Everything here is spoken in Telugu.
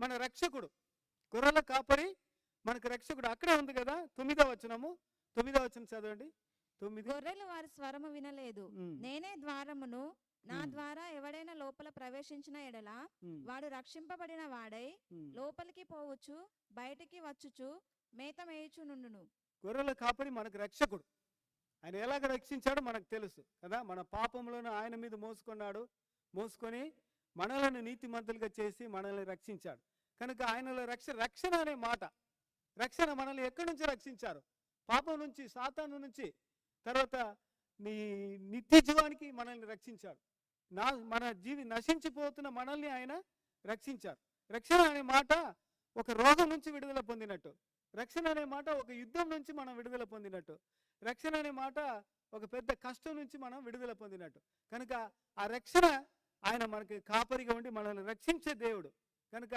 మన రక్షకుడు. గొర్రెల కాపరి మనకు రక్షకుడు. అక్కడే ఉంది కదా 9వ వచనము. 9వ వచనం చదవండి. 9. గొర్రెలు వారి స్వరము వినలేదు, నేనే ద్వారమును, నా ద్వారా ఎవడైనా లోపల ప్రవేశించిన ఎడల వాడు రక్షింపబడిన వాడై లోపలికి పోవచ్చు, బయటికి వచ్చుచు మేత మేయుచునుండును. గొర్రెల కాపరి మనకు రక్షకుడు. ఆయన ఎలాగ రక్షించాడో మనకు తెలుసు కదా. మన పాపంలోనూ ఆయన మీద మోసుకొని మనలను నీతిమంతులుగా చేసి మనల్ని రక్షించాడు. కనుక ఆయనలో రక్షణ అనే మాట, రక్షణ మనల్ని ఎక్కడి నుంచి రక్షించారు? పాపం నుంచి, సాతాను నుంచి, తర్వాత నీ నిత్య జీవానికి మనల్ని రక్షించాడు. మన నశించిపోతున్న మనల్ని ఆయన రక్షించారు. రక్షణ అనే మాట ఒక రోగం నుంచి విడుదల పొందినట్టు, రక్షణ అనే మాట ఒక యుద్ధం నుంచి మనం విడుదల పొందినట్టు, రక్షణ అనే మాట ఒక పెద్ద కష్టం నుంచి మనం విడుదల పొందినట్టు. కనుక ఆ రక్షణ ఆయన మనకి కాపరిగా ఉండి మనల్ని రక్షించే దేవుడు. కనుక